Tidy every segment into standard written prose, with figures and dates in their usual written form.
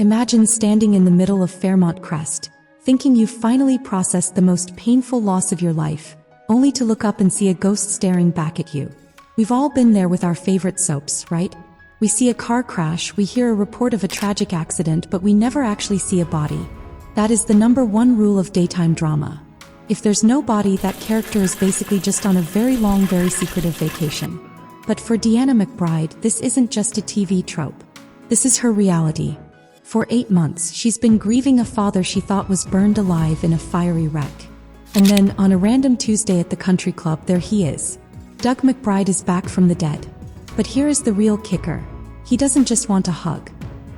Imagine standing in the middle of Fairmont Crest, thinking you've finally processed the most painful loss of your life, only to look up and see a ghost staring back at you. We've all been there with our favorite soaps, right? We see a car crash, we hear a report of a tragic accident, but we never actually see a body. That is the #1 rule of daytime drama. If there's no body, that character is basically just on a very long, very secretive vacation. But for Deanna McBride, this isn't just a TV trope. This is her reality. For 8 months, she's been grieving a father she thought was burned alive in a fiery wreck. And then, on a random Tuesday at the country club, there he is. Doug McBride is back from the dead. But here is the real kicker. He doesn't just want a hug.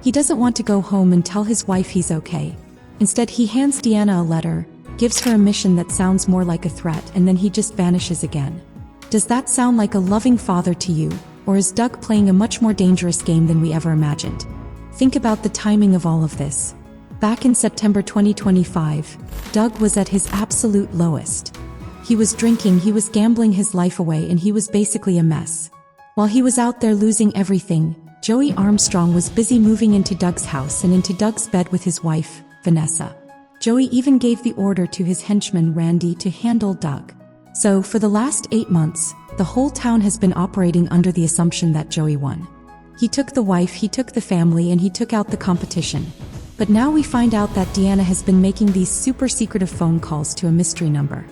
He doesn't want to go home and tell his wife he's okay. Instead, he hands Deanna a letter, gives her a mission that sounds more like a threat, and then he just vanishes again. Does that sound like a loving father to you, or is Doug playing a much more dangerous game than we ever imagined? Think about the timing of all of this. Back in September 2025, Doug was at his absolute lowest. He was drinking, he was gambling his life away, and he was basically a mess. While he was out there losing everything, Joey Armstrong was busy moving into Doug's house and into Doug's bed with his wife, Vanessa. Joey even gave the order to his henchman Randy to handle Doug. So, for the last 8 months, the whole town has been operating under the assumption that Joey won. He took the wife, he took the family, and he took out the competition. But now we find out that Deanna has been making these super secretive phone calls to a mystery number.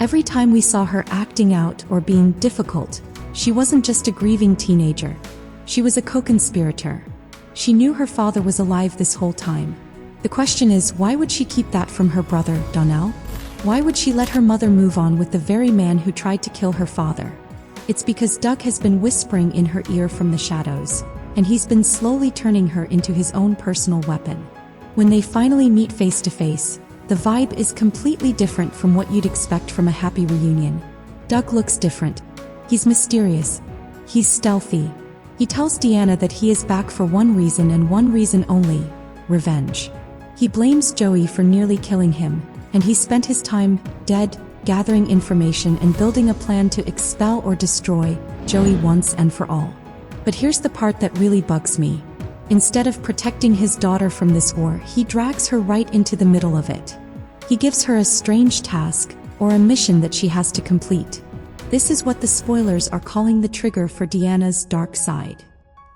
Every time we saw her acting out or being difficult, she wasn't just a grieving teenager. She was a co-conspirator. She knew her father was alive this whole time. The question is, why would she keep that from her brother, Donnell? Why would she let her mother move on with the very man who tried to kill her father? It's because Doug has been whispering in her ear from the shadows, and he's been slowly turning her into his own personal weapon. When they finally meet face to face, the vibe is completely different from what you'd expect from a happy reunion. Doug looks different. He's mysterious. He's stealthy. He tells Deanna that he is back for one reason and one reason only: revenge. He blames Joey for nearly killing him, and he spent his time dead, gathering information and building a plan to expel or destroy Joey once and for all. But here's the part that really bugs me. Instead of protecting his daughter from this war, he drags her right into the middle of it. He gives her a strange task, or a mission that she has to complete. This is what the spoilers are calling the trigger for Deanna's dark side.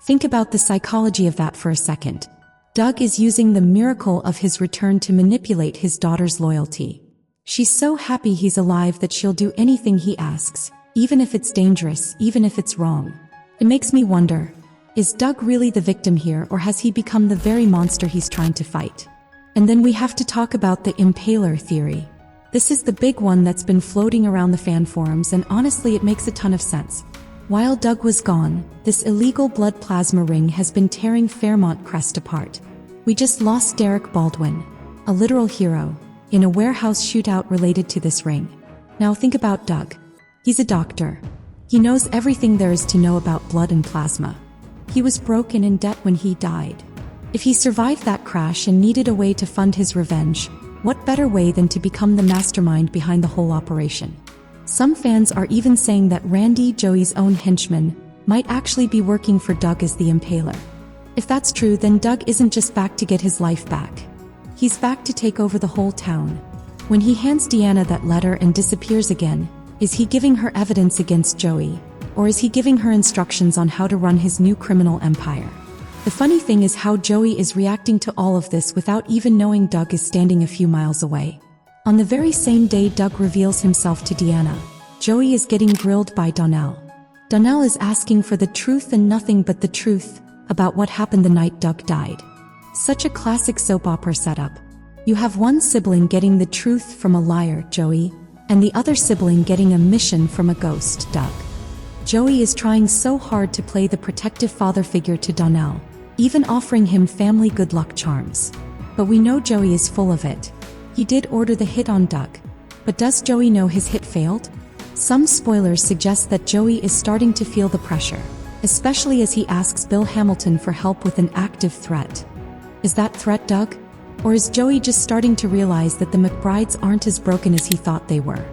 Think about the psychology of that for a second. Doug is using the miracle of his return to manipulate his daughter's loyalty. She's so happy he's alive that she'll do anything he asks, even if it's dangerous, even if it's wrong. It makes me wonder, is Doug really the victim here, or has he become the very monster he's trying to fight? And then we have to talk about the impaler theory. This is the big one that's been floating around the fan forums, and honestly it makes a ton of sense. While Doug was gone, this illegal blood plasma ring has been tearing Fairmont Crest apart. We just lost Derek Baldwin, a literal hero, in a warehouse shootout related to this ring. Now think about Doug. He's a doctor. He knows everything there is to know about blood and plasma. He was broke and in debt when he died. If he survived that crash and needed a way to fund his revenge, what better way than to become the mastermind behind the whole operation? Some fans are even saying that Randy, Joey's own henchman, might actually be working for Doug as the impaler. If that's true, then Doug isn't just back to get his life back. He's back to take over the whole town. When he hands Deanna that letter and disappears again, is he giving her evidence against Joey, or is he giving her instructions on how to run his new criminal empire? The funny thing is how Joey is reacting to all of this without even knowing Doug is standing a few miles away. On the very same day Doug reveals himself to Deanna, Joey is getting grilled by Donnell. Donnell is asking for the truth and nothing but the truth about what happened the night Doug died. Such a classic soap opera setup. You have one sibling getting the truth from a liar, Joey, and the other sibling getting a mission from a ghost, Doug. Joey is trying so hard to play the protective father figure to Donnell, even offering him family good luck charms. But we know Joey is full of it. He did order the hit on Doug. But does Joey know his hit failed? Some spoilers suggest that Joey is starting to feel the pressure, especially as he asks Bill Hamilton for help with an active threat. Is that threat Doug? Or is Joey just starting to realize that the McBrides aren't as broken as he thought they were?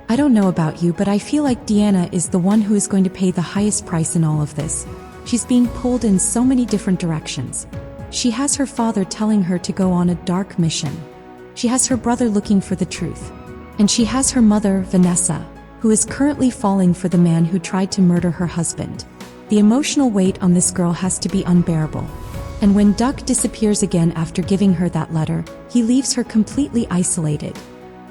I don't know about you, but I feel like Deanna is the one who is going to pay the highest price in all of this. She's being pulled in so many different directions. She has her father telling her to go on a dark mission. She has her brother looking for the truth. And she has her mother, Vanessa, who is currently falling for the man who tried to murder her husband. The emotional weight on this girl has to be unbearable. And when Doug disappears again after giving her that letter, he leaves her completely isolated.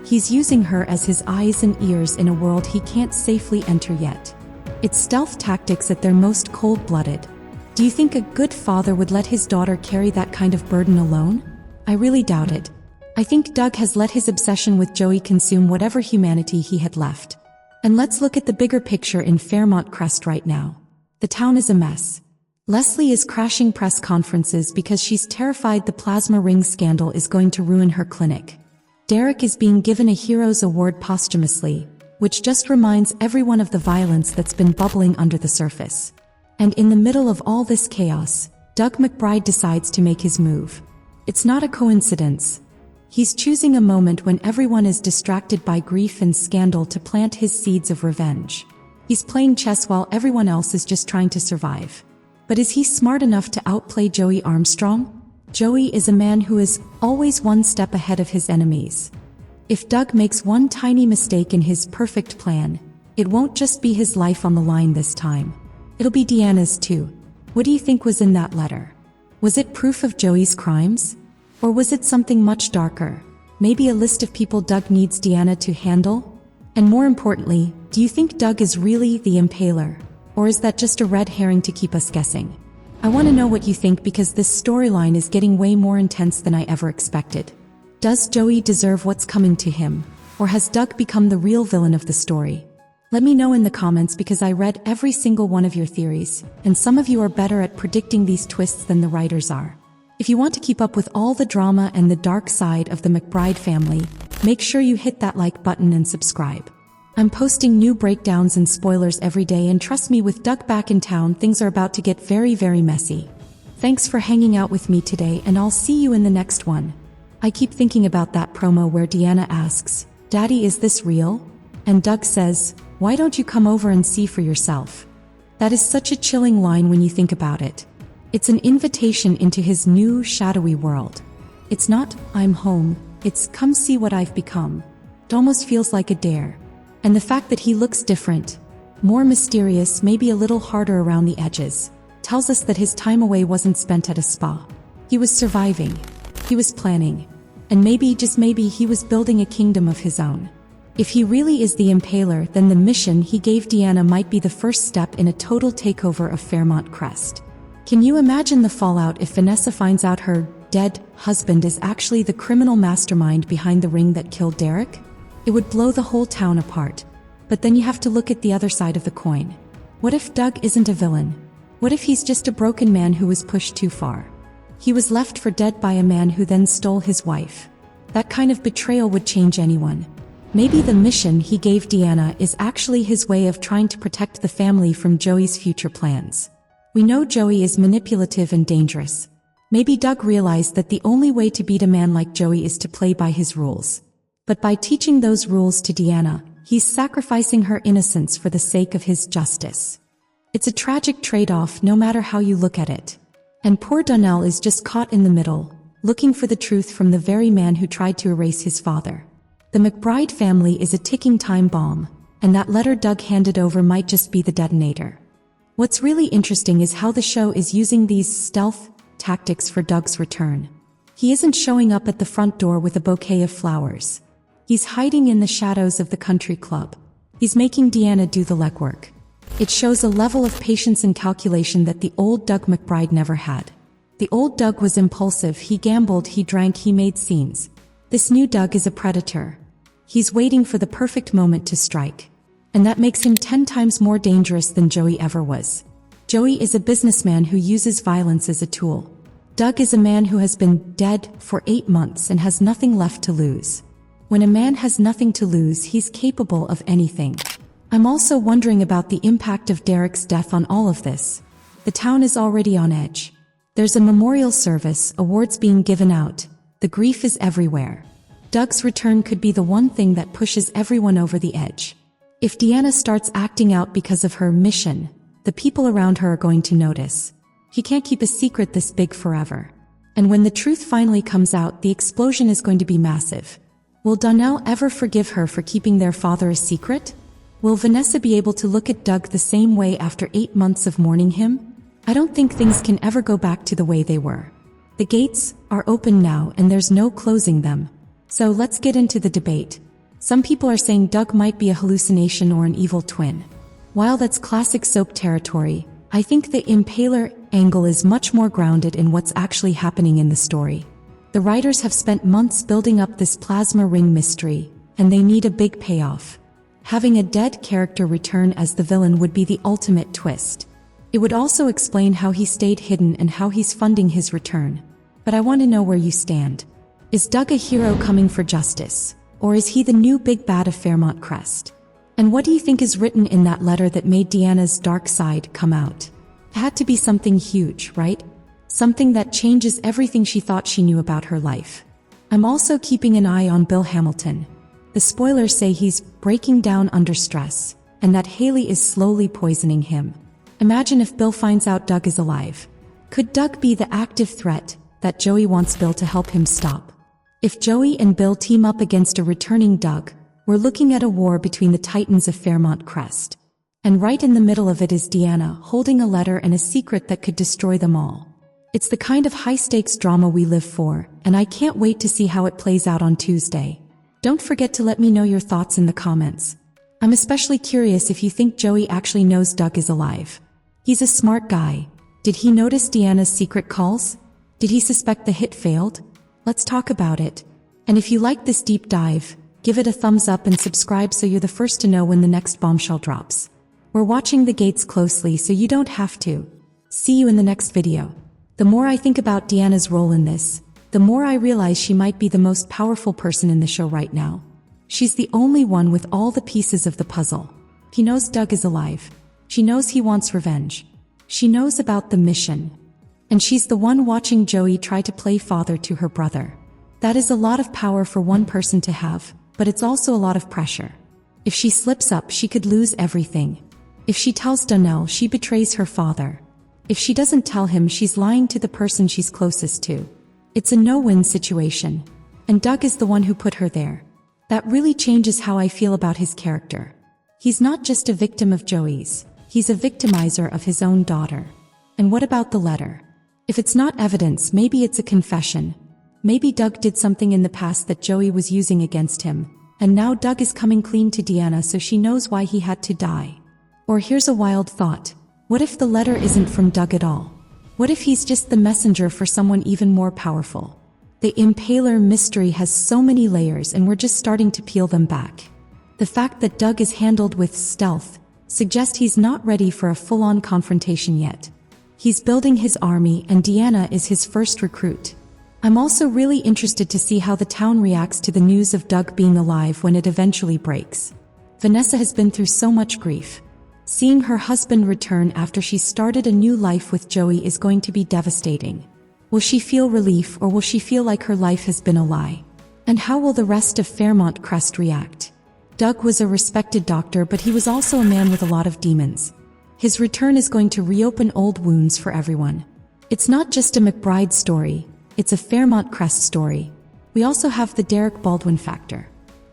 He's using her as his eyes and ears in a world he can't safely enter yet. It's stealth tactics at their most cold-blooded. Do you think a good father would let his daughter carry that kind of burden alone? I really doubt it. I think Doug has let his obsession with Joey consume whatever humanity he had left. And let's look at the bigger picture in Fairmont Crest right now. The town is a mess. Leslie is crashing press conferences because she's terrified the plasma ring scandal is going to ruin her clinic. Derek is being given a Hero's Award posthumously, which just reminds everyone of the violence that's been bubbling under the surface. And in the middle of all this chaos, Doug McBride decides to make his move. It's not a coincidence. He's choosing a moment when everyone is distracted by grief and scandal to plant his seeds of revenge. He's playing chess while everyone else is just trying to survive. But is he smart enough to outplay Joey Armstrong? Joey is a man who is always one step ahead of his enemies. If Doug makes one tiny mistake in his perfect plan, it won't just be his life on the line this time. It'll be Deanna's too. What do you think was in that letter? Was it proof of Joey's crimes? Or was it something much darker? Maybe a list of people Doug needs Deanna to handle? And more importantly, do you think Doug is really the impaler? Or is that just a red herring to keep us guessing? I want to know what you think because this storyline is getting way more intense than I ever expected. Does Joey deserve what's coming to him? Or has Doug become the real villain of the story? Let me know in the comments because I read every single one of your theories, and some of you are better at predicting these twists than the writers are. If you want to keep up with all the drama and the dark side of the McBride family, make sure you hit that like button and subscribe. I'm posting new breakdowns and spoilers every day, and trust me, with Doug back in town, things are about to get very, very messy. Thanks for hanging out with me today, and I'll see you in the next one. I keep thinking about that promo where Deanna asks, "Daddy, is this real?" And Doug says, "Why don't you come over and see for yourself?" That is such a chilling line when you think about it. It's an invitation into his new, shadowy world. It's not, "I'm home," it's, "Come see what I've become." It almost feels like a dare. And the fact that he looks different, more mysterious, maybe a little harder around the edges, tells us that his time away wasn't spent at a spa. He was surviving. He was planning. And maybe, just maybe, he was building a kingdom of his own. If he really is the impaler, then the mission he gave Deanna might be the first step in a total takeover of Fairmont Crest. Can you imagine the fallout if Vanessa finds out her dead husband is actually the criminal mastermind behind the ring that killed Derek? It would blow the whole town apart. But then you have to look at the other side of the coin. What if Doug isn't a villain? What if he's just a broken man who was pushed too far? He was left for dead by a man who then stole his wife. That kind of betrayal would change anyone. Maybe the mission he gave Deanna is actually his way of trying to protect the family from Joey's future plans. We know Joey is manipulative and dangerous. Maybe Doug realized that the only way to beat a man like Joey is to play by his rules. But by teaching those rules to Deanna, he's sacrificing her innocence for the sake of his justice. It's a tragic trade-off no matter how you look at it. And poor Donnell is just caught in the middle, looking for the truth from the very man who tried to erase his father. The McBride family is a ticking time bomb, and that letter Doug handed over might just be the detonator. What's really interesting is how the show is using these stealth tactics for Doug's return. He isn't showing up at the front door with a bouquet of flowers. He's hiding in the shadows of the country club. He's making Deanna do the legwork. It shows a level of patience and calculation that the old Doug McBride never had. The old Doug was impulsive, he gambled, he drank, he made scenes. This new Doug is a predator. He's waiting for the perfect moment to strike. And that makes him 10 times more dangerous than Joey ever was. Joey is a businessman who uses violence as a tool. Doug is a man who has been dead for 8 months and has nothing left to lose. When a man has nothing to lose, he's capable of anything. I'm also wondering about the impact of Derek's death on all of this. The town is already on edge. There's a memorial service, awards being given out. The grief is everywhere. Doug's return could be the one thing that pushes everyone over the edge. If Deanna starts acting out because of her mission, the people around her are going to notice. He can't keep a secret this big forever. And when the truth finally comes out, the explosion is going to be massive. Will Donnell ever forgive her for keeping their father a secret? Will Vanessa be able to look at Doug the same way after 8 months of mourning him? I don't think things can ever go back to the way they were. The gates are open now and there's no closing them. So let's get into the debate. Some people are saying Doug might be a hallucination or an evil twin. While that's classic soap territory, I think the impaler angle is much more grounded in what's actually happening in the story. The writers have spent months building up this plasma ring mystery, and they need a big payoff. Having a dead character return as the villain would be the ultimate twist. It would also explain how he stayed hidden and how he's funding his return. But I want to know where you stand. Is Doug a hero coming for justice? Or is he the new big bad of Fairmont Crest? And what do you think is written in that letter that made Deanna's dark side come out? It had to be something huge, right? Something that changes everything she thought she knew about her life. I'm also keeping an eye on Bill Hamilton. The spoilers say he's breaking down under stress, and that Haley is slowly poisoning him. Imagine if Bill finds out Doug is alive. Could Doug be the active threat that Joey wants Bill to help him stop? If Joey and Bill team up against a returning Doug, we're looking at a war between the titans of Fairmont Crest. And right in the middle of it is Deanna, holding a letter and a secret that could destroy them all. It's the kind of high-stakes drama we live for, and I can't wait to see how it plays out on Tuesday. Don't forget to let me know your thoughts in the comments. I'm especially curious if you think Joey actually knows Doug is alive. He's a smart guy. Did he notice Deanna's secret calls? Did he suspect the hit failed? Let's talk about it. And if you like this deep dive, give it a thumbs up and subscribe so you're the first to know when the next bombshell drops. We're watching the gates closely so you don't have to. See you in the next video. The more I think about Deanna's role in this, the more I realize she might be the most powerful person in the show right now. She's the only one with all the pieces of the puzzle. She knows Doug is alive. She knows he wants revenge. She knows about the mission. And she's the one watching Joey try to play father to her brother. That is a lot of power for one person to have, but it's also a lot of pressure. If she slips up, she could lose everything. If she tells Donnell, she betrays her father. If she doesn't tell him, she's lying to the person she's closest to. It's a no-win situation. And Doug is the one who put her there. That really changes how I feel about his character. He's not just a victim of Joey's. He's a victimizer of his own daughter. And what about the letter? If it's not evidence, maybe it's a confession. Maybe Doug did something in the past that Joey was using against him, and now Doug is coming clean to Deanna so she knows why he had to die. Or here's a wild thought. What if the letter isn't from Doug at all? What if he's just the messenger for someone even more powerful? The Impaler mystery has so many layers and we're just starting to peel them back. The fact that Doug is handled with stealth suggests he's not ready for a full-on confrontation yet. He's building his army and Deanna is his first recruit. I'm also really interested to see how the town reacts to the news of Doug being alive when it eventually breaks. Vanessa has been through so much grief. Seeing her husband return after she started a new life with Joey is going to be devastating. Will she feel relief or will she feel like her life has been a lie? And how will the rest of Fairmont Crest react? Doug was a respected doctor, but he was also a man with a lot of demons. His return is going to reopen old wounds for everyone. It's not just a McBride story, it's a Fairmont Crest story. We also have the Derek Baldwin factor.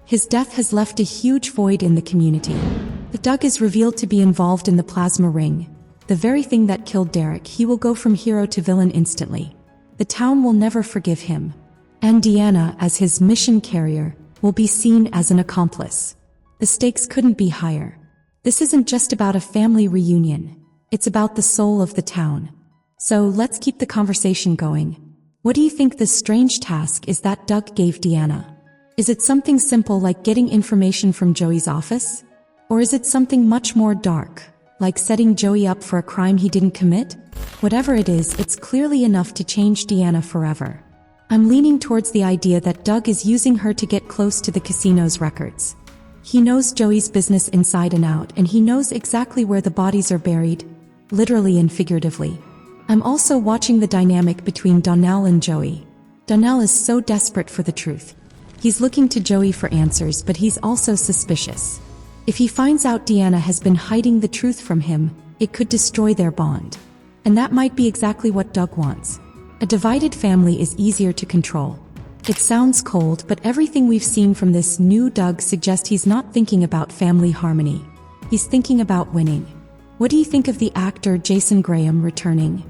His death has left a huge void in the community. If Doug is revealed to be involved in the plasma ring, the very thing that killed Derek, he will go from hero to villain instantly. The town will never forgive him. And Deanna, as his mission carrier, will be seen as an accomplice. The stakes couldn't be higher. This isn't just about a family reunion. It's about the soul of the town. So let's keep the conversation going. What do you think the strange task is that Doug gave Deanna? Is it something simple like getting information from Joey's office? Or is it something much more dark, like setting Joey up for a crime he didn't commit? Whatever it is, it's clearly enough to change Deanna forever. I'm leaning towards the idea that Doug is using her to get close to the casino's records. He knows Joey's business inside and out, and he knows exactly where the bodies are buried, literally and figuratively. I'm also watching the dynamic between Donnell and Joey. Donnell is so desperate for the truth. He's looking to Joey for answers, but he's also suspicious. If he finds out Deanna has been hiding the truth from him, it could destroy their bond. And that might be exactly what Doug wants. A divided family is easier to control. It sounds cold, but everything we've seen from this new Doug suggests he's not thinking about family harmony. He's thinking about winning. What do you think of the actor Jason Graham returning?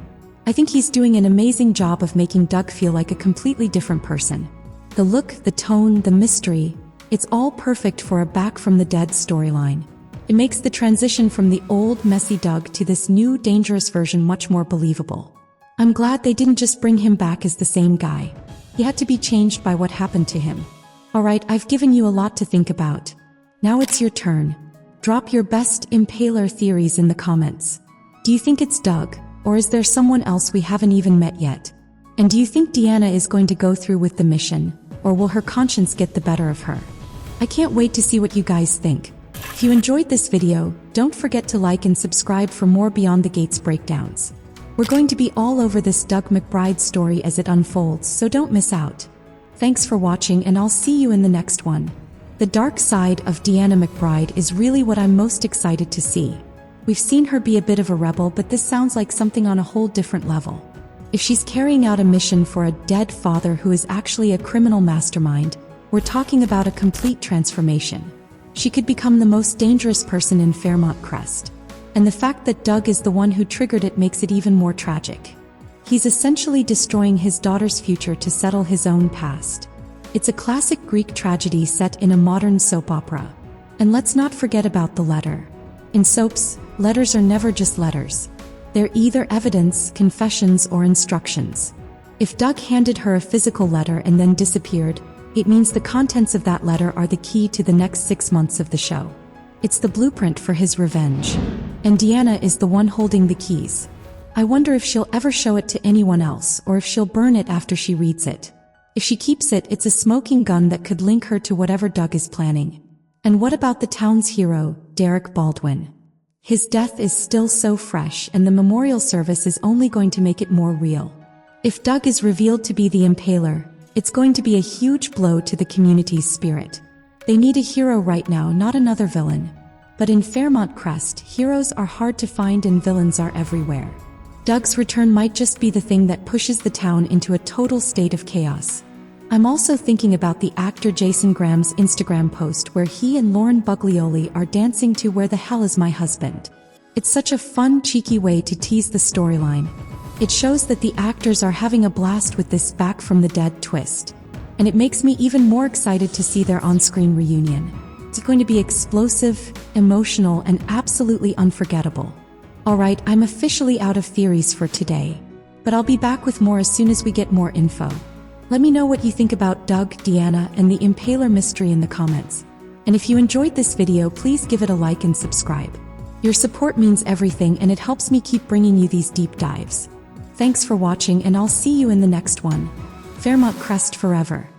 I think he's doing an amazing job of making Doug feel like a completely different person. The look, the tone, the mystery, it's all perfect for a back from the dead storyline. It makes the transition from the old, messy Doug to this new, dangerous version much more believable. I'm glad they didn't just bring him back as the same guy. He had to be changed by what happened to him. Alright, I've given you a lot to think about. Now it's your turn. Drop your best impaler theories in the comments. Do you think it's Doug, or is there someone else we haven't even met yet? And do you think Deanna is going to go through with the mission, or will her conscience get the better of her? I can't wait to see what you guys think. If you enjoyed this video, don't forget to like and subscribe for more Beyond the Gates breakdowns. We're going to be all over this Deanna McBride story as it unfolds, so don't miss out. Thanks for watching, and I'll see you in the next one. The dark side of Deanna McBride is really what I'm most excited to see. We've seen her be a bit of a rebel, but this sounds like something on a whole different level. If she's carrying out a mission for a dead father who is actually a criminal mastermind, we're talking about a complete transformation. She could become the most dangerous person in Fairmont Crest. And the fact that Doug is the one who triggered it makes it even more tragic. He's essentially destroying his daughter's future to settle his own past. It's a classic Greek tragedy set in a modern soap opera. And let's not forget about the letter. In soaps, letters are never just letters. They're either evidence, confessions, or instructions. If Doug handed her a physical letter and then disappeared, it means the contents of that letter are the key to the next 6 months of the show. It's the blueprint for his revenge. And Deanna is the one holding the keys. I wonder if she'll ever show it to anyone else, or if she'll burn it after she reads it. If she keeps it, it's a smoking gun that could link her to whatever Doug is planning. And what about the town's hero, Derek Baldwin? His death is still so fresh, and the memorial service is only going to make it more real. If Doug is revealed to be the Impaler, it's going to be a huge blow to the community's spirit. They need a hero right now, not another villain. But in Fairmont Crest, heroes are hard to find and villains are everywhere. Doug's return might just be the thing that pushes the town into a total state of chaos. I'm also thinking about the actor Jason Graham's Instagram post where he and Lauren Buglioli are dancing to Where the Hell Is My Husband? It's such a fun, cheeky way to tease the storyline. It shows that the actors are having a blast with this back from the dead twist. And it makes me even more excited to see their on-screen reunion. It's going to be explosive, emotional, and absolutely unforgettable. Alright, I'm officially out of theories for today. But I'll be back with more as soon as we get more info. Let me know what you think about Doug, Deanna, and the Impaler mystery in the comments. And if you enjoyed this video, please give it a like and subscribe. Your support means everything, and it helps me keep bringing you these deep dives. Thanks for watching, and I'll see you in the next one. Fairmont Crest forever.